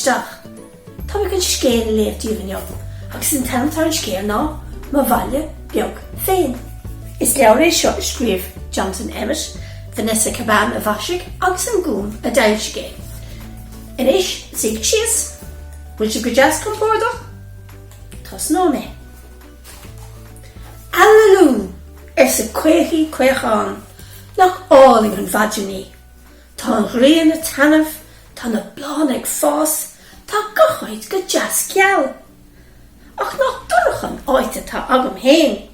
isteach. Tá ag an scéal léamh díomhaineo, agus an taimtar an scéal ná má bhaile beag féin. Is leabhar é seo scríomh Jonathan Emmett, Vanessa Caban a bhaisig agus an gún a dail scéal. Inis, sig sios, bhuiil si go jazz compordach? Tás nó mé. Allalún sa cuéichí cuéachán nach áling an bhaidjení. Tá an ghrian na tanmh, tá na blán ag fás, tá gachaid go jazz ceall. Ach nach durchan áite tá agam héin.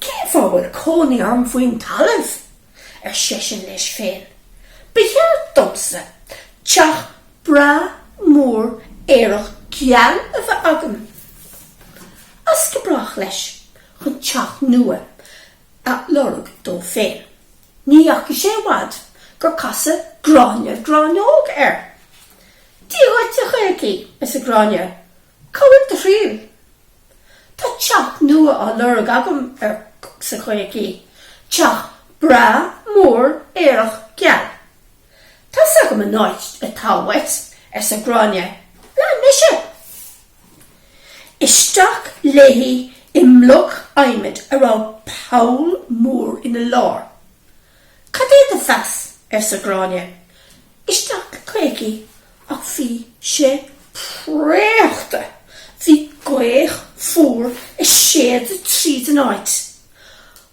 Cé fábhfuil cónaí arm faoin talamh sesin leis féin. Behear domsa, teach bra mór éireach ceall a bheith agam. As go brach leis chun teach nua a lorg dó féin. Ní ach sé wad gur casa gráneóg Díhaid a chuircí is a gráine, cohfuil de phríomh. Tá teach nua a lorg agam sa chuircí, teach bra mór éireach ceall. Tá agam a náid a táhait sa gráine, le mise. Isteach léhí imloch aimid ará Paul mór ina lár. Cad é de fas sa gráine? Isteach cuéicí ach bhí sé préachta. Bhí gcuéich fuór is séad a tríd an áit.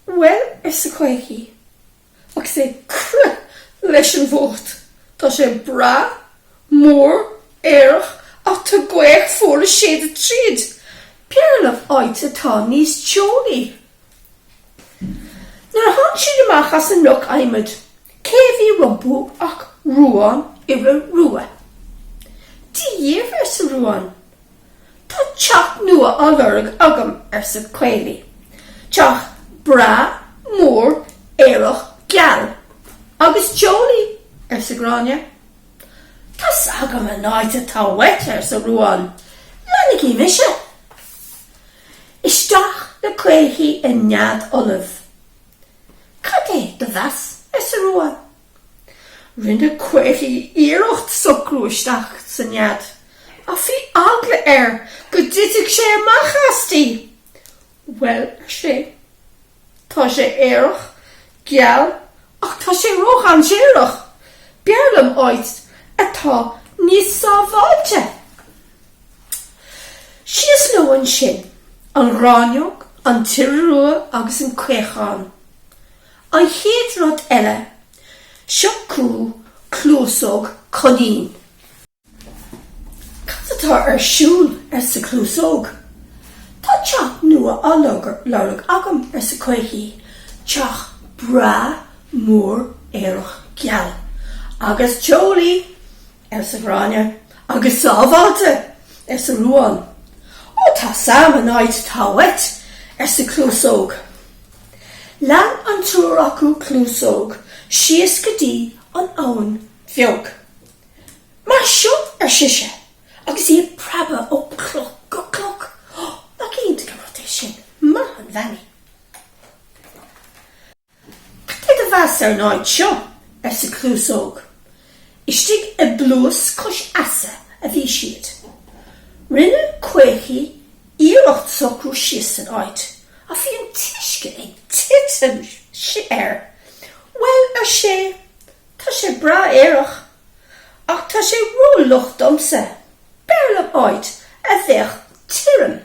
Well, sa cuéicí ach sé cru leis an bhót. Tá sé bra mór éireach ach tá gcuéich fuór is séad a tríd. Pearlah áit atá níos teolaí. Nar tháinig siad amach as an loch aimid, cé bhí rumpú ach ruáin ibre rua. Díomh sa ruáin. Tá teach nua á lorg agam sa cuéilí. Teach bra mór éireach ceall. Agus teolaí sa gráine. Tás agam a náid atá wet sa ruáin. Lenig í mise. Isteach na cuéichí in nead olibh. Cad é de bheas sa ruáin? Rinne cuéichí iirecht socrú isteach sa nead. A bhí agla go ditig sé amach astí. Well, sé. Tá sé éireach ceall ach tá sé roch an séireach. Bearlam áit atá níos sábháilte. Sios nó an sin. An ráneog, an tirrua agus an cuéachán. An chéad rud eile, seo clúsóg codín. Cad atá siúl sa clúsóg? Tá teach nua á lorg agam sa cuéichí, teach bra mór éireach ceall. Agus teolaí sa gráine, agus sábháilte sa ruáin. Tá sam a náid táhait sa clúsóg. Lean an trúr acu clúsóg, sios go dtí an abhainn bheog. Mar seo siise, agus í praba ó cloc go cloc. Na cínta go rud é sin, má an bheannaí. Cad é de bheas ar náid seo sa clúsóg? Istigh i blús cos asa a bhí siad. Rinne cuéichí iirecht socrú sios an áit, a bhí an tuisce ag titim Well, sé, tá sé bra éireach, ach tá sé rólucht domsa, bearlam áit a bheith tirim.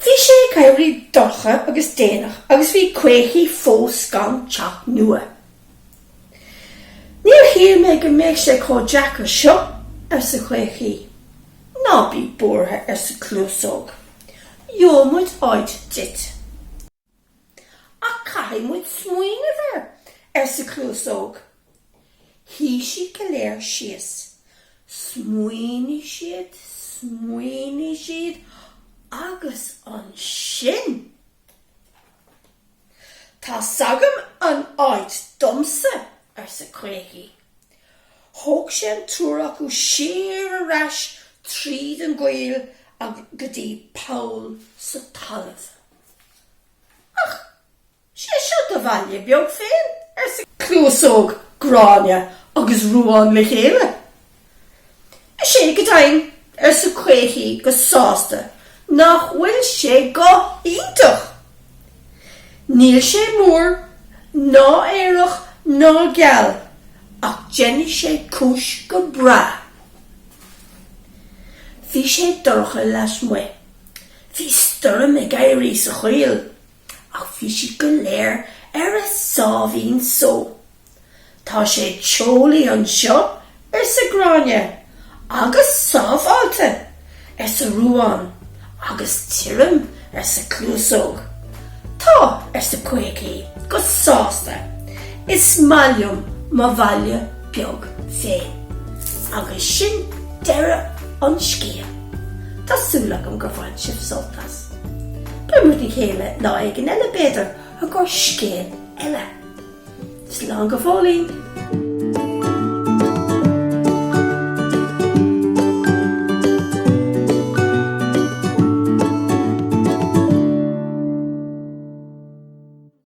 Bhí sé cairí dorcha agus déanach, agus bhí cuéichí fós gan teach nua. Níor hir mé go méid sé có Jackar seo sa cuéichí. Ná bí bortha sa clúsóg. Jómuid áid dit. A caimuid smuoine bhar sa clúsóg. Hí si go léir sios. Smuoine siad, agus an sin. Tá sagam an áid domsa sa cuéichí. Thóg sé an trúr acu siar a rais tríd an ghaol a go dtí Paul sa talamh. Ach, sé seo do bhaile beag féin sa clúsóg gráine agus ruáin le chéile. sé go dain sa cuéichí go sásta nach bhfuil sé go iontach. Níl sé mór ná éireach ná geal ach dénne sé cúis go bra. Bhí sé dorcha leis mu. Bhí storim ag éirí sa chuil ach bhí si go léir a sábhín só. Tá sé teolaí an seo sa gráine agus sábháilte sa ruáin agus tírim sa clúsóg. Tá sa cuéicí go sásta is mailim má bhaile beag féin agus sin deire an scéal. Tásúlacham gur bhain sibh soltas. Bumút ní chéile ná ag an eile beidir a gur scéal eile. Slán go fólín.